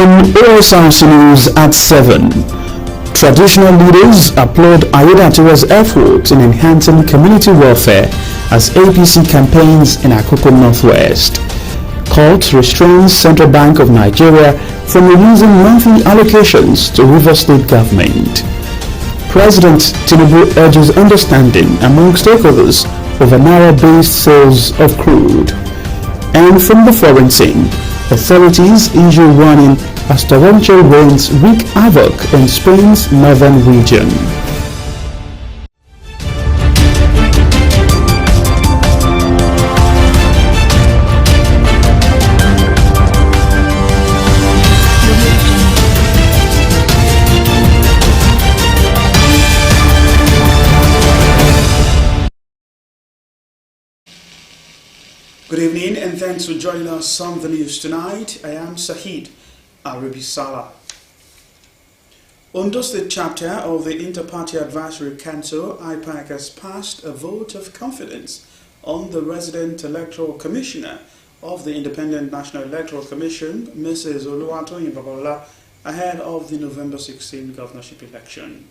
In Osrc News at 7, traditional leaders applaud Ayedatiwa's efforts in enhancing community welfare as APC campaigns in Akoko Northwest. Court restrains Central Bank of Nigeria from releasing monthly allocations to Rivers State government. President Tinubu urges understanding among stakeholders over Naira-based sales of crude. And from the foreign scene, authorities issue warning as torrential rains wreak havoc in Spain's northern region. Good evening and thanks for joining us on the news tonight. I am Sahid Arabisala. Ondo State chapter of the Inter-Party Advisory Council, IPAC, has passed a vote of confidence on the resident electoral commissioner of the Independent National Electoral Commission, Mrs. Oluwatoyin Babalọlá, ahead of the November 16 governorship election.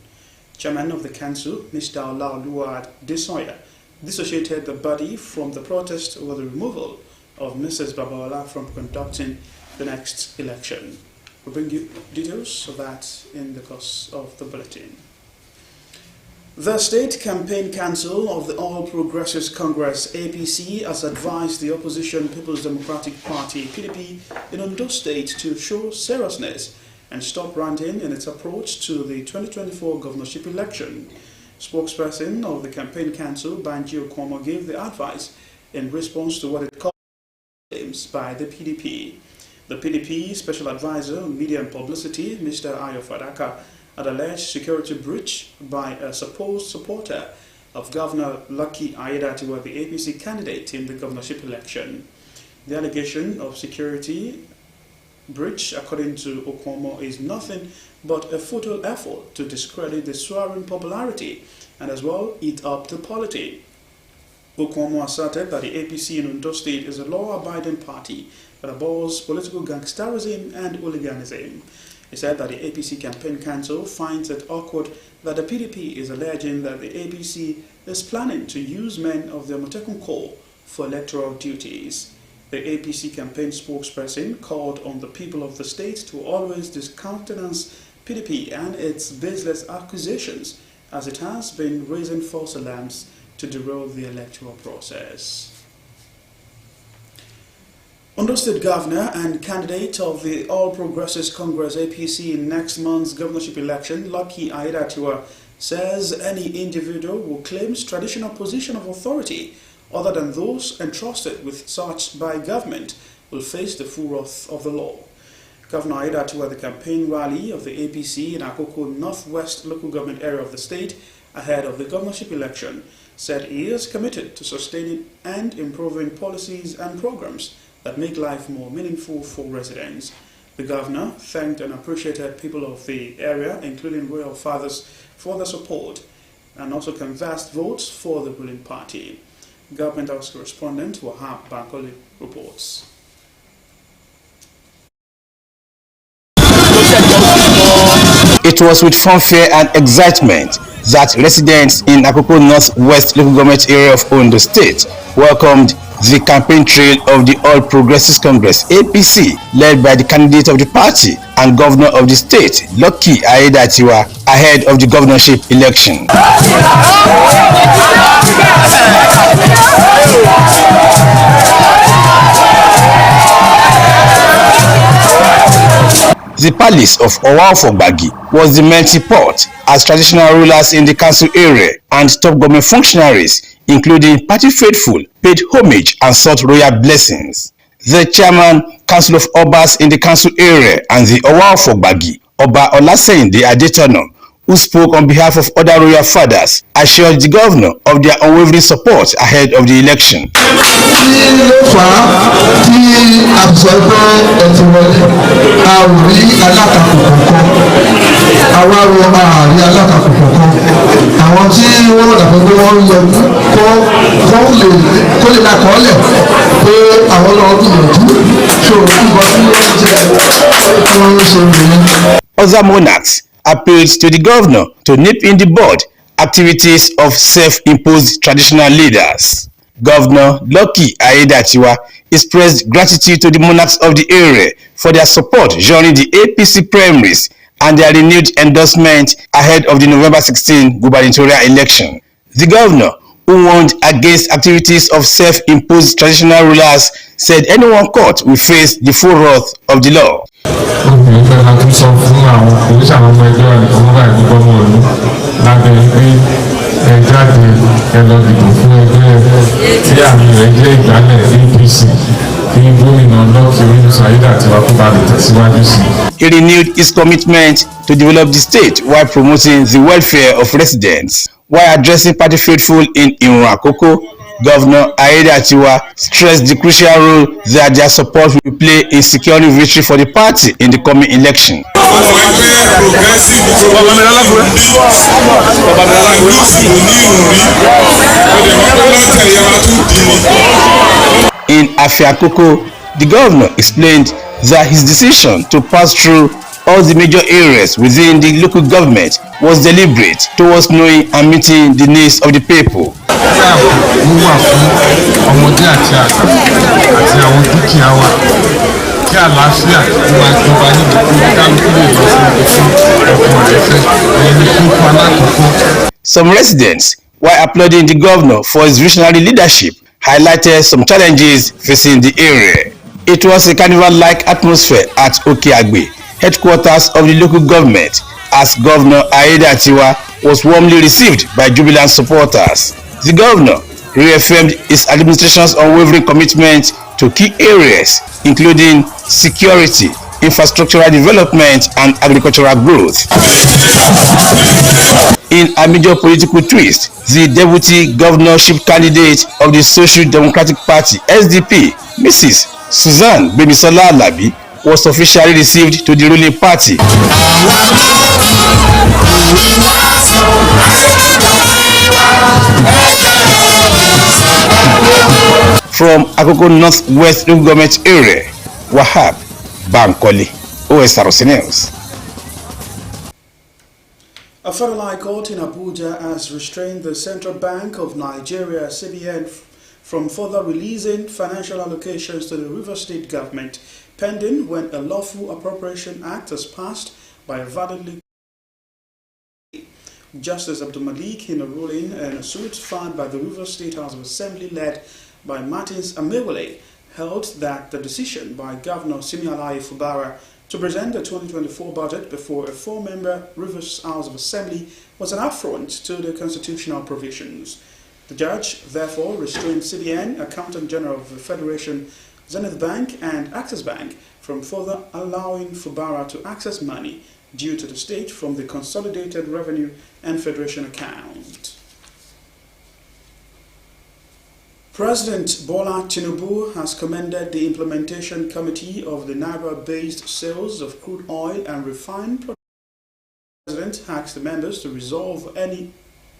Chairman of the council, Mr. Olaoluwa Desoya, dissociated the body from the protest over the removal of Mrs. Babalọlá from conducting the next election. We'll bring you details of that in the course of the bulletin. The State Campaign Council of the All Progressives Congress APC has advised the opposition People's Democratic Party PDP in Ondo State to show seriousness and stop ranting in its approach to the 2024 governorship election. Spokesperson of the Campaign Council, Banji Okomo, gave the advice in response to what it called claims by the PDP. The PDP Special Advisor on Media and Publicity, Mr. Ayo Fadaka, had alleged security breach by a supposed supporter of Governor Lucky Ayedatiwa, the APC candidate in the governorship election. The allegation of security breach, according to Okomo, is nothing but a futile effort to discredit the soaring popularity and as well eat up the polity. Okomo asserted that the APC in Ondo State is a law-abiding party that abhors political gangsterism and hooliganism. He said that the APC Campaign Council finds it awkward that the PDP is alleging that the APC is planning to use men of the Amotekun Corps for electoral duties. The APC campaign spokesperson called on the people of the state to always discountenance PDP and its baseless accusations, as it has been raising false alarms to derail the electoral process. Ondo State Governor and candidate of the All Progressives Congress APC in next month's governorship election, Lucky Ayedatiwa, says any individual who claims traditional position of authority other than those entrusted with such by government will face the full wrath of the law. Governor Ayedatiwa at the campaign rally of the APC in Akoko Northwest local government area of the state ahead of the governorship election said he is committed to sustaining and improving policies and programs that make life more meaningful for residents. The governor thanked and appreciated people of the area, including royal fathers, for their support and also canvassed votes for the ruling party. Government House correspondent Wahab Bankole reports. It was with fanfare and excitement that residents in Akoko Northwest local government area of Ondo State welcomed the campaign trail of the All Progressives Congress APC, led by the candidate of the party and governor of the state, Lucky Ayedatiwa, ahead of the governorship election. The palace of Owaofogbagi was the melting pot as traditional rulers in the council area and top government functionaries, including party faithful, paid homage and sought royal blessings. The chairman, Council of Obas in the council area and the Owaofogbagi, Oba Olaseyinde Adetono, who spoke on behalf of other royal fathers, assured the governor of their unwavering support ahead of the election. pé àwọn ọlọ́run gbìyànjú ṣòro tí wọ́n ti jẹ́ Other monarchs appealed to the governor to nip in the bud activities of self-imposed traditional leaders. Governor Lucky Aiyedatiwa expressed gratitude to the monarchs of the area for their support during the APC primaries and their renewed endorsement ahead of the November 16 gubernatorial election. The governor, who warned against activities of self-imposed traditional rulers, said anyone caught will face the full wrath of the law. He renewed his commitment to develop the state while promoting the welfare of residents. While addressing party faithful in Irun Akoko, Governor Aiyedatiwa stressed the crucial role that their support will play in securing victory for the party in the coming election. In Afiakoko, the governor explained that his decision to pass through all the major areas within the local government was deliberate towards knowing and meeting the needs of the people. Some residents, while applauding the governor for his visionary leadership, highlighted some challenges facing the area. It was a carnival-like atmosphere at Okeagbe, headquarters of the local government, as Governor Aiyedatiwa was warmly received by jubilant supporters. The governor reaffirmed his administration's unwavering commitment to key areas, including security, infrastructural development, and agricultural growth. In a major political twist, the deputy governorship candidate of the Social Democratic Party (SDP), Mrs. Susan Gbemisola Alabi, was officially received to the ruling party. From Akoko Northwest Local Government Area, Wahab Bankole, Osrc News. A federal high court in Abuja has restrained the Central Bank of Nigeria (CBN) from further releasing financial allocations to the Rivers State government, pending when a lawful appropriation act is passed by a validly. Justice Abdul Malik, in a ruling in a suit filed by the Rivers State House of Assembly led by Martins Amewale, held that the decision by Governor Simeon Fubara to present the 2024 budget before a 4-member Rivers House of Assembly was an affront to the constitutional provisions. The judge therefore restrained CBN, Accountant General of the Federation, Zenith Bank and Access Bank from further allowing Fubara to access money due to the state from the Consolidated Revenue and Federation account. President Bola Tinubu has commended the Implementation Committee of the Naira-based sales of crude oil and refined products. The President asked the members to resolve any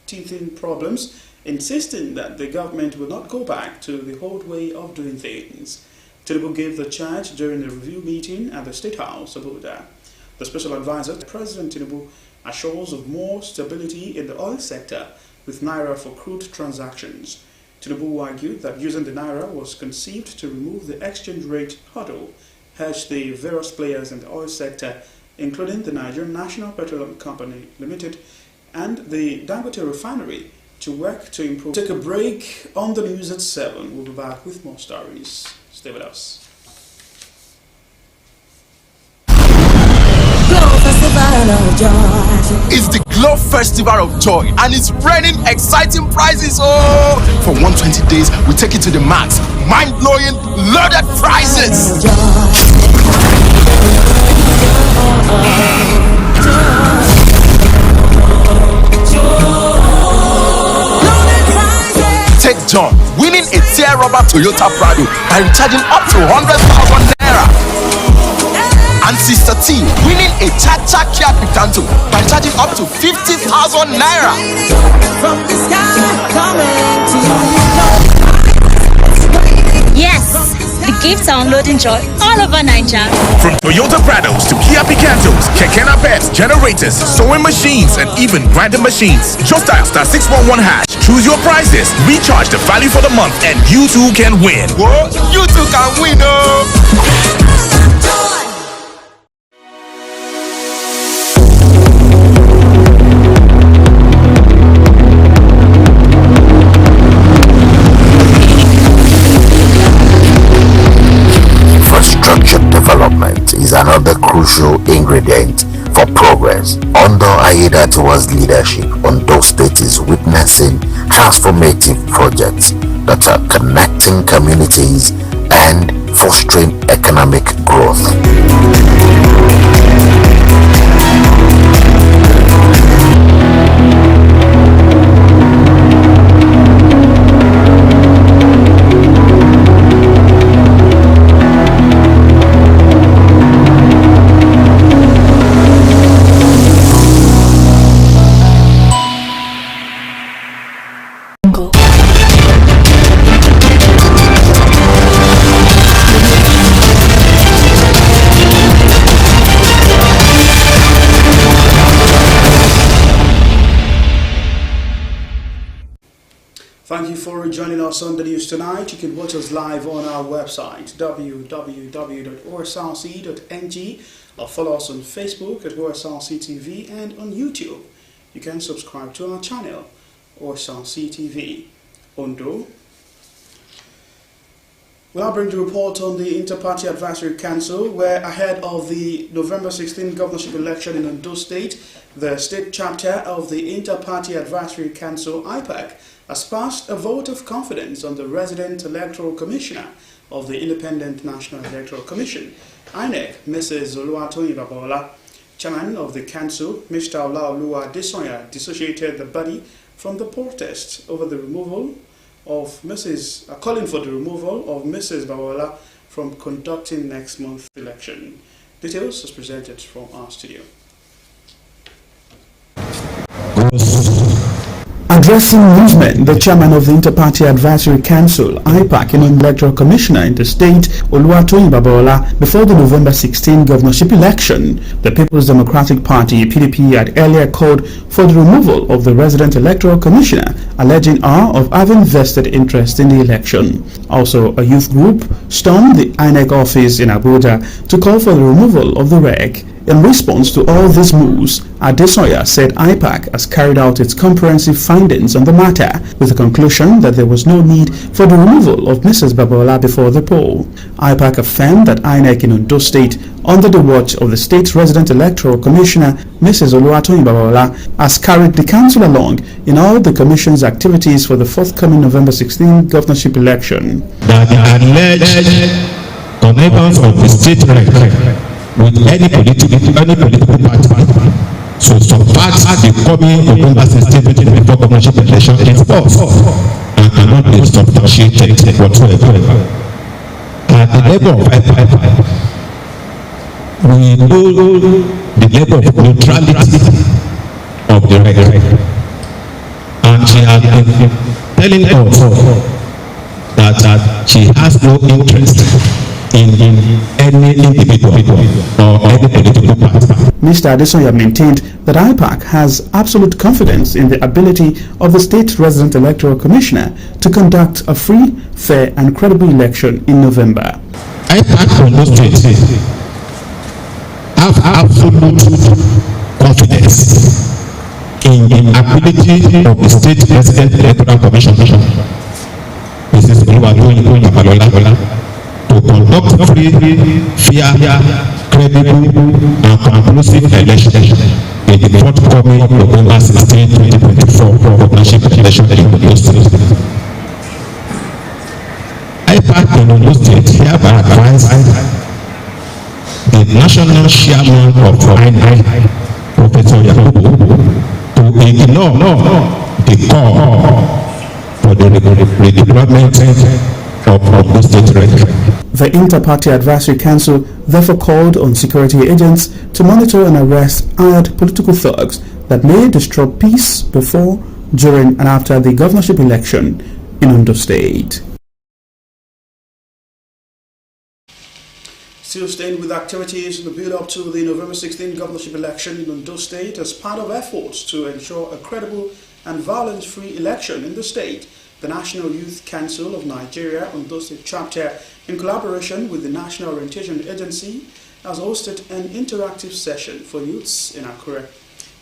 teething problems, insisting that the government will not go back to the old way of doing things. Tinubu gave the charge during the review meeting at the State House, Abuja. The special advisor to President Tinubu assures of more stability in the oil sector with Naira for crude transactions. Tinubu argued that using the Naira was conceived to remove the exchange rate hurdle, urged the various players in the oil sector, including the Nigerian National Petroleum Company Limited and the Dangote Refinery, to work to improve. Take a break on the news at 7. We'll be back with more stories. Stay with us. It's the Glow Festival of Joy and it's raining exciting prizes. Oh, for 120 days we take it to the max. Mind-blowing, loaded prizes. Take John winning a tear rubber Toyota Prado by recharging up to 100,000 naira. And Sister T winning a Cha-Cha Kia Picanto by charging up to 50,000 naira. From the sky coming to you. Yes, The gifts are unloading joy all over Nigeria. From Toyota Prados to Kia Picantos, Keke Napep, generators, sewing machines, and even grinding machines. Just dial *611#. Choose your prizes, recharge the value for the month, and you too can win. Whoa, you too can win, oh! Infrastructure development is another crucial ingredient for progress. Under Aiyedatiwa's leadership, Ondo State is witnessing transformative projects that are connecting communities and fostering economic growth. Thank you for joining us on the news tonight. You can watch us live on our website www.osrc.ng or follow us on Facebook at Osrc TV and on YouTube. You can subscribe to our channel, Osrc TV. Ondo. We'll now bring the report on the Inter-Party Advisory Council, where ahead of the November 16 governorship election in Ondo State, the state chapter of the Inter-Party Advisory Council, IPAC, has passed a vote of confidence on the resident electoral commissioner of the Independent National Electoral Commission, INEC, Mrs. Oluwatoyin Babaola. Chairman of the council, Mr. Olaoluwa Adesonya, dissociated the body from the protest over the removal of calling for the removal of Mrs. Babaola from conducting next month's election. Details is presented from our studio. Addressing newsmen, the chairman of the Inter-Party Advisory Council, IPAC, and electoral commissioner in the state, Oluwatoyin Babaola, before the November 16 governorship election, the People's Democratic Party, PDP, had earlier called for the removal of the resident electoral commissioner, alleging her of having vested interest in the election. Also, a youth group stormed the INEC office in Abuja to call for the removal of the reg. In response to all these moves, Adesonya said IPAC has carried out its comprehensive findings on the matter, with the conclusion that there was no need for the removal of Mrs. Babaola before the poll. IPAC affirmed that INEC in Ondo State, under the watch of the state's resident electoral commissioner, Mrs. Oluwatoyin Babaola, has carried the council along in all the commission's activities for the forthcoming November 16 governorship election. That the alleged connivance of the state reg with any political party so subvert the coming November 16 before governorship election is false and cannot be substantiated whatsoever. At the level of IPAC, we know the level of neutrality of the reg, and she has been telling us that she has no interest in any individual or any political party. Mr. Adesonya maintained that IPAC has absolute confidence in the ability of the state resident electoral commissioner to conduct a free, fair and credible election in November. IPAC on those states have absolute confidence in the ability of the state resident electoral commission, Mrs. Oluwatoyin Babaola, to conduct free, fair, credible and conclusive election in the forthcoming November 16, 2024 governorship election in Ondo State. IPAC in Ondo State hereby advise the national chairman of INEC, Professor Yakubu, to ignore the call for the redeployment of Ondo State reg. The Inter-Party Advisory Council therefore called on security agents to monitor and arrest hired political thugs that may disrupt peace before, during and after the governorship election in Ondo State. Still staying with activities in the build-up to the November 16 governorship election in Ondo State as part of efforts to ensure a credible and violence-free election in the state, the National Youth Council of Nigeria, Ondo State Chapter, in collaboration with the National Orientation Agency, has hosted an interactive session for youths in Akure.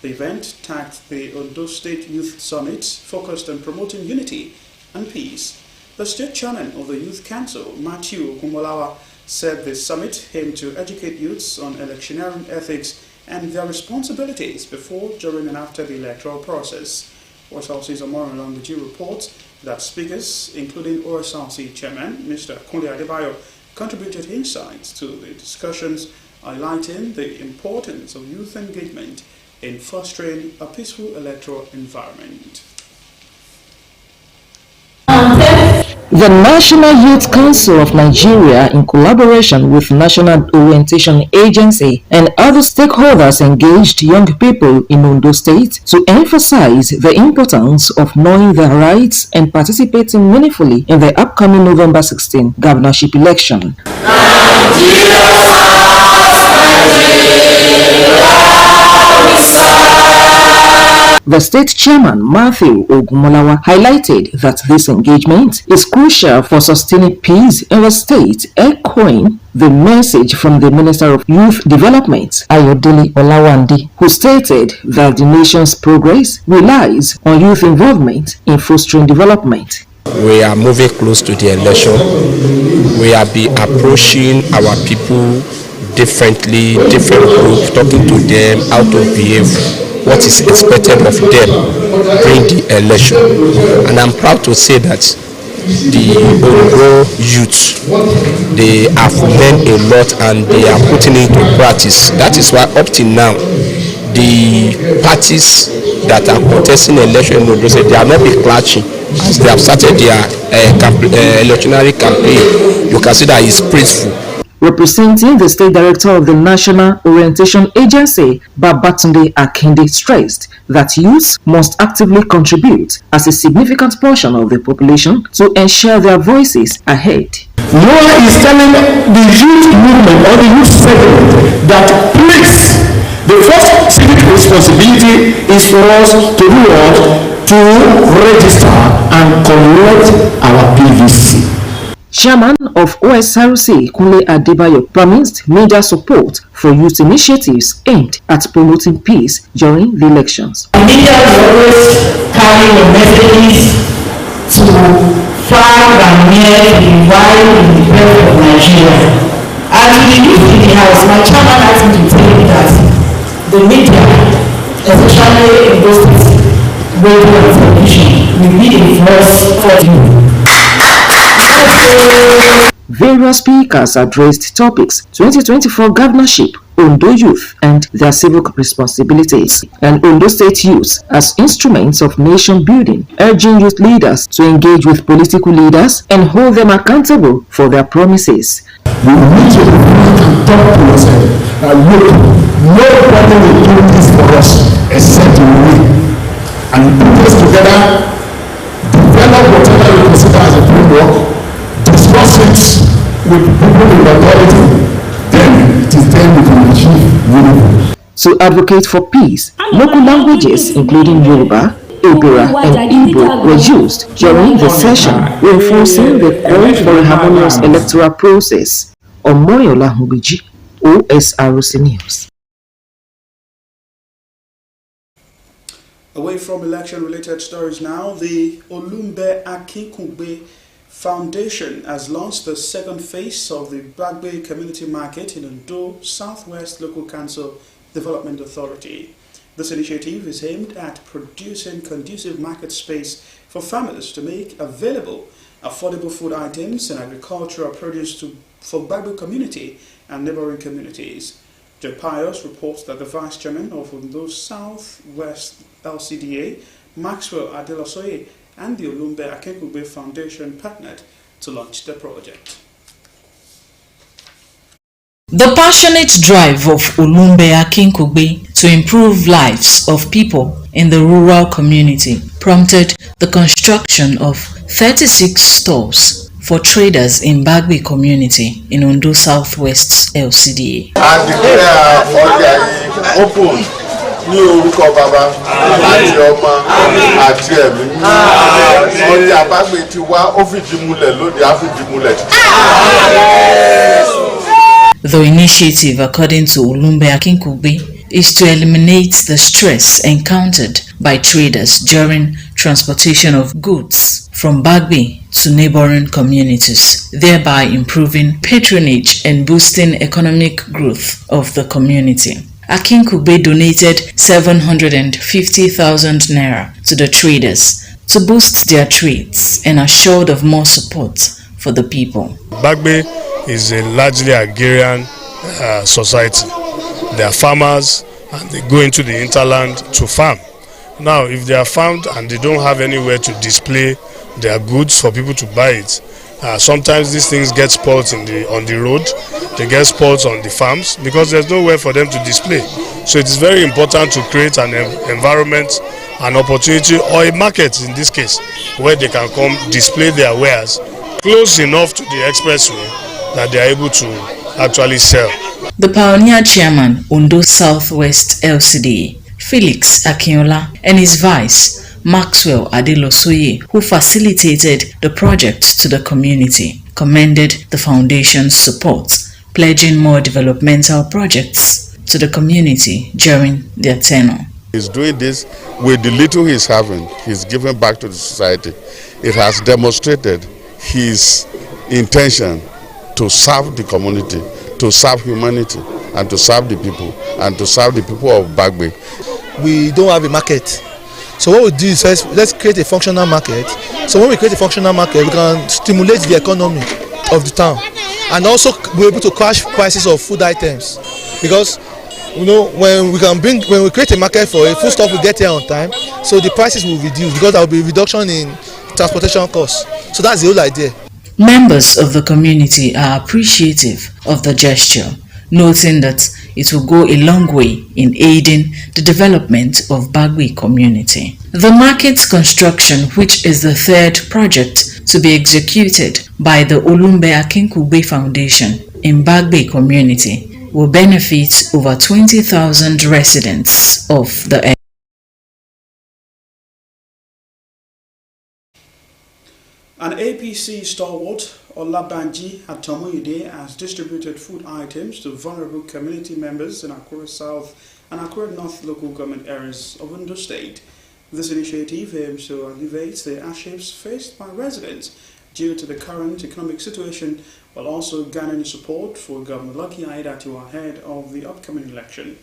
The event, tagged the Ondo State Youth Summit, focused on promoting unity and peace. The state chairman of the Youth Council, Matthew Kumolawa, said the summit aimed to educate youths on electioneering ethics and their responsibilities before, during and after the electoral process. Osrc Omorunlangbeji reports that speakers, including Osrc chairman Mr. Kunle Adebayo, contributed insights to the discussions, highlighting the importance of youth engagement in fostering a peaceful electoral environment. The National Youth Council of Nigeria, in collaboration with National Orientation Agency and other stakeholders, engaged young people in Ondo State to emphasize the importance of knowing their rights and participating meaningfully in the upcoming November 16 governorship election. The state chairman, Matthew Ogumolawa, highlighted that this engagement is crucial for sustaining peace in the state, echoing the message from the Minister of Youth Development, Ayodele Olawande, who stated that the nation's progress relies on youth involvement in fostering development. We are moving close to the election. We are approaching our people differently, different groups, talking to them how to behave, what is expected of them during the election. And I'm proud to say that the Ondo youth, they have learned a lot and they are putting it into practice. That is why up till now, the parties that are contesting election in Ondo State, they are not be clashing. As they have started their electionary campaign, you can see that it's peaceful. Representing the State Director of the National Orientation Agency, Babatunde Akinde, stressed that youths must actively contribute as a significant portion of the population to ensure their voices are heard. Noah is telling the youth movement or the youth segment that please, the first civic responsibility is for us to do what? To register and collect our PVC. Chairman of Osrc, Kunle Adebayo, promised major support for youth initiatives aimed at promoting peace during the elections. The media will always carry the messages to far and near the wide in the belt of Nigeria. And to the youth in the house, my chairman asked me to tell you that the media, especially in those radio and television, will be a voice for you. Various speakers addressed topics 2024 governorship, Ondo youth and their civic responsibilities, and Ondo State youth as instruments of nation building, urging youth leaders to engage with political leaders and hold them accountable for their promises. We need to talk to ourselves. Look, nobody will do this for us except we. And we put this together, develop whatever we consider as a framework, discuss it with people in authority, then it is then we can achieve unity. To advocate for peace, local languages including Yoruba, Ebira and Igbo were used during the session, reinforcing the call for a harmonious electoral process. Omorunlangbeji, Osrc News. Away from election-related stories now, the Olumbe Akinkunbe Foundation has launched the second phase of the Bagbe Community Market in Ondo Southwest Local Council Development Authority. This initiative is aimed at producing conducive market space for farmers to make available affordable food items and agricultural produce for Bagbe community and neighboring communities. Joe Pius reports that the Vice Chairman of Ondo Southwest LCDA, Maxwell Adelosoye, and the Olumbe Akinkunbe Foundation partnered to launch the project. The passionate drive of Olumbe Akinkunbe to improve lives of people in the rural community prompted the construction of 36 stores for traders in Bagbe community in Ondo Southwest LCDA. I declare ọjà yìí open ní orúkọ bàbá àti ọmọ àti ẹ̀mí ọjà Bagbe ti wá ó fìdí múlẹ̀ lóde á fìdí múlẹ̀ títí. The initiative, according to Olumbe Akinkugbe, is to eliminate the stress encountered by traders during transportation of goods from Bagbe to neighboring communities, thereby improving patronage and boosting economic growth of the community. Akinkugbe donated 750,000 naira to the traders to boost their trades and assured of more support for the people. Bagbe is a largely agrarian society. They are farmers and they go into the hinterland to farm. Now, if they are farmed and they don't have anywhere to display their goods for people to buy it, sometimes these things get spoiled on the road. They get spoiled on the farms because there's nowhere for them to display. So it is very important to create an environment, an opportunity, or a market in this case, where they can come display their wares close enough to the expressway that they are able to actually sell. The pioneer chairman, Ondo Southwest LCDA, Felix Akinola, and his vice, Maxwell Adelosoye, who facilitated the project to the community, commended the foundation's support, pledging more developmental projects to the community during their tenure. He's doing this with the little he's having, he's giving back to the society. It has demonstrated his intention to serve the community, to serve humanity, and to serve the people, and to serve the people of Bagbe. We don't have a market. So what we do is first, let's create a functional market. So when we create a functional market, we can stimulate the economy of the town and also be able to crash prices of food items. Because when we create a market for it, food stuff will get here on time, so the prices will reduce because there will be a reduction in transportation costs. So that's the whole idea. Members of the community are appreciative of the gesture, noting that it will go a long way in aiding the development of Bagbe community. The market's construction, which is the third project to be executed by the Olumbe Akinkugbe Foundation in Bagbe community, will benefit over 20,000 residents of the area. An APC stalwart, Olabanji Atomoide, has distributed food items to vulnerable community members in Akure South and Akure North local government areas of Ondo State. This initiative aims to alleviate the hardships faced by residents due to the current economic situation, while also garnering support for Governor Lucky Aiyedatiwa ahead of the upcoming election.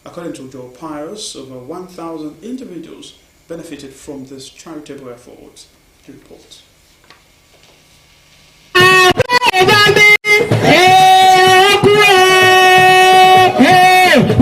According to Joe Pius, over 1,000 individuals benefited from this charitable effort. Report.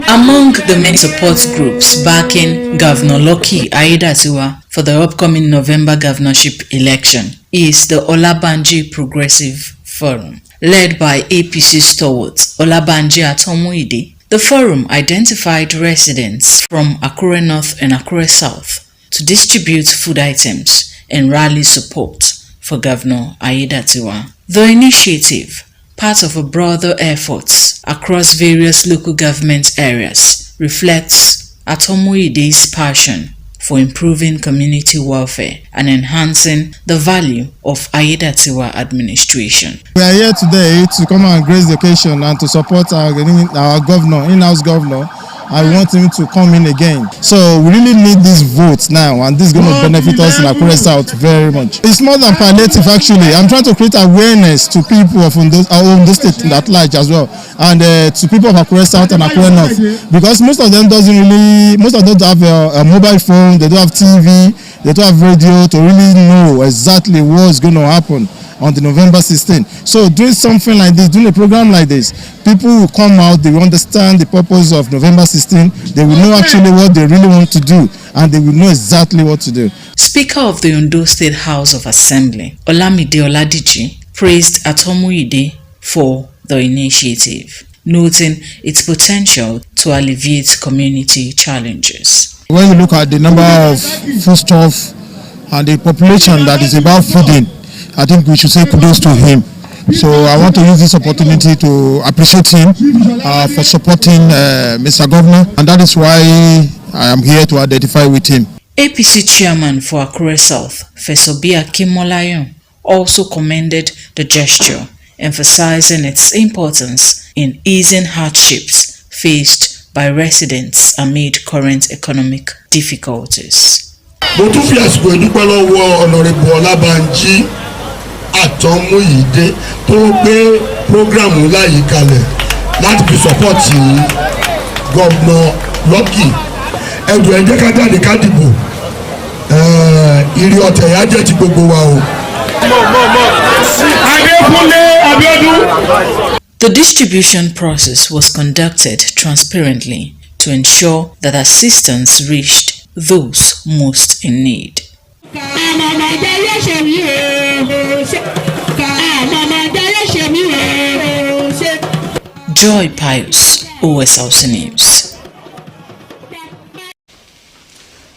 Among the many support groups backing Governor Lucky Aiyedatiwa for the upcoming November governorship election is the Olabanji Progressive Forum, led by APC stalwart Olabanji Atomoide. The forum identified residents from Akure North and Akure South to distribute food items and rally support for Governor Aiyedatiwa. The initiative, part of a broader effort across various local government areas, reflects Atomoide's passion for improving community welfare and enhancing the value of Aiyedatiwa administration. We are here today to come and grace the occasion and to support our governor, in-house governor. I want him to come in again. So we really need these votes now, and this is going to benefit us in Akure South very much. It's more than palliative actually. I'm trying to create awareness to people of Ondo State at large as well, and to people of Akure South and Akure North, because most of them don't have a mobile phone, they don't have TV, they don't have radio to really know exactly what's going to happen on the November 16th. So doing something like this, doing a program like this, people will come out, they will understand the purpose of November 16th, they will know actually what they really want to do, and they will know exactly what to do. Speaker of the Ondo State House of Assembly, Olamide Oladiji, praised Atomoide for the initiative, noting its potential to alleviate community challenges. When you look at the number of foodstuffs and the population that is about feeding, I think we should say kudos to him. So I want to use this opportunity to appreciate him for supporting Mr. Governor, and that is why I am here to identify with him. APC chairman for Akure South, Fesobia Kimolayon, also commended the gesture, emphasizing its importance in easing hardships faced by residents amid current economic difficulties. Mo tún fi àsìkò ìdúpẹ́ lọ́wọ́ Honorable Olabanji Atomuyide tó gbé programu láyé kalẹ̀ láti fi sọ́pọ́tì Governor Lucky. Ẹ̀dùn ẹ̀jẹ̀ ká jáde ká dìbò. Ìrì ọ̀tẹ̀ yá jẹ́ ti gbogbo wa o. The distribution process was conducted transparently to ensure that assistance reached those most in need. Joy Pius, Osrc News.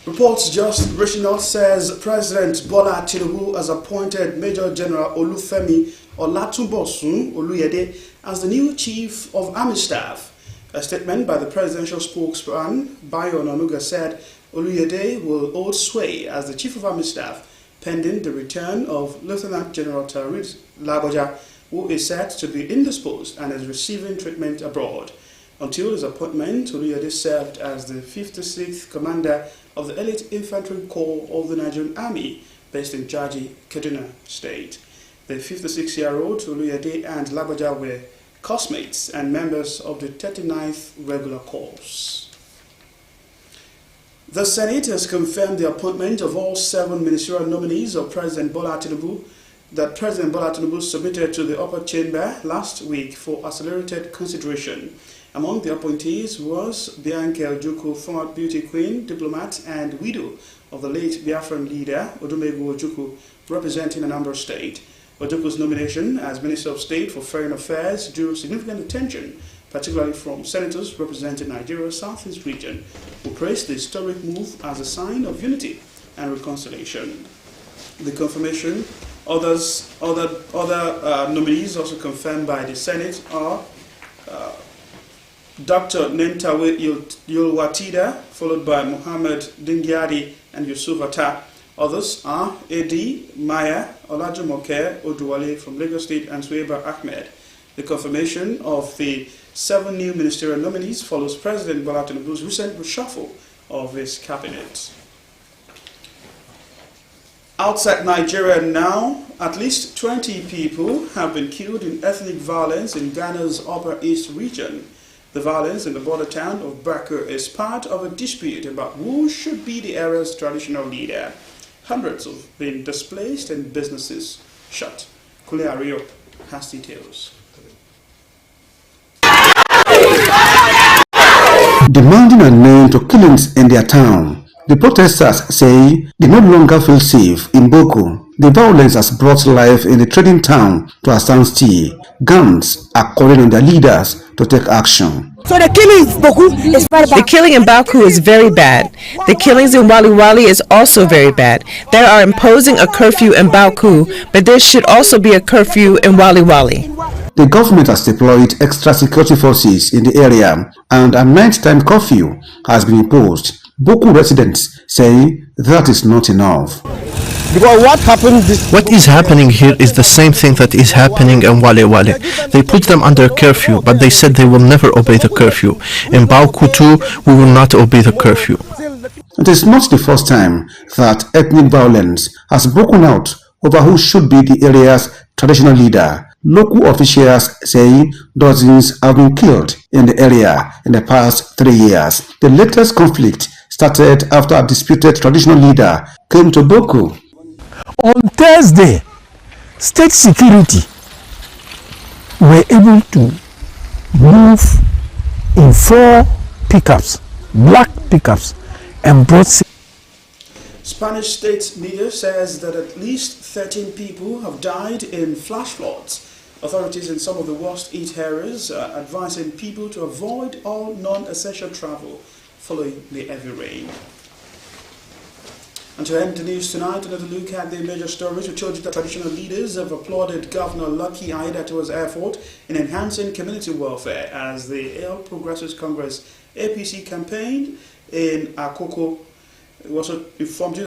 Reports just reaching us says President Bola Tinubu has appointed Major General Olufemi Olatunbosun Oluyede as the new Chief of Army Staff. A statement by the presidential spokesman, Bayo Onanuga, said Oluyede will hold sway as the Chief of Army Staff pending the return of Lieutenant General Tarid Laboja, who is said to be indisposed and is receiving treatment abroad. Until his appointment, Oluyede served as the 56th Commander of the Elite Infantry Corps of the Nigerian Army, based in Jaji, Kaduna State. The 56-year-old Oluyede and Laboja were classmates and members of the 39th Regular Corps. The Senate has confirmed the appointment of all 7 ministerial nominees of President Bola Tinubu that President Bola Tinubu submitted to the upper chamber last week for accelerated consideration. Among the appointees was Bianca Ojukwu, former beauty queen, diplomat, and widow of the late Biafran leader Odumegwu Ojukwu, representing Anambra State. Ojukwu's nomination as Minister of State for Foreign Affairs drew significant attention, particularly from senators representing Nigeria's southeast region, who praised the historic move as a sign of unity and reconciliation. The confirmation, other nominees also confirmed by the Senate are Dr. Nentawe Yolwatida, followed by Mohammed Dingyadi and Yusuf Atta. Others are A.D. Maya, Olajumoke Oduwale from Lagos State, and Sueba Ahmed. The confirmation of the 7 new ministerial nominees follows President Bola Tinubu's recent reshuffle of his cabinet. Outside Nigeria now, at least 20 people have been killed in ethnic violence in Ghana's Upper East region. The violence in the border town of Bakur is part of a dispute about who should be the area's traditional leader. Hundreds have been displaced and businesses shut. Kule Ariop has details. Demanding an end to killings in their town, the protesters say they no longer feel safe in Boko. The violence has brought life in the trading town to a standstill. Gangs are calling on their leaders to take action. So the killing in Boku is very bad. The killing in Baku is very bad. The killings in Wali Wali is also very bad. They are imposing a curfew in Baku, but there should also be a curfew in Wali Wali. The government has deployed extra security forces in the area, and a nighttime curfew has been imposed. Boku residents say that is not enough. Because what is happening here is the same thing that is happening in Wale Wale. They put them under curfew, but they said they will never obey the curfew. In Bauku too, we will not obey the curfew. It is not the first time that ethnic violence has broken out over who should be the area's traditional leader. Local officials say dozens have been killed in the area in the past 3 years. The latest conflict started after a disputed traditional leader came to Boku. On Thursday, state security were able to move in 4 pickups, black pickups, and brought. Spanish state media says that at least 13 people have died in flash floods. Authorities in some of the worst hit areas are advising people to avoid all non-essential travel following the heavy rain. And to end the news tonight, another look at the major stories. We told you that traditional leaders have applauded Governor Lucky Aiyedatiwa's effort in enhancing community welfare as the All Progressives Congress APC campaigned in Akoko. It was informed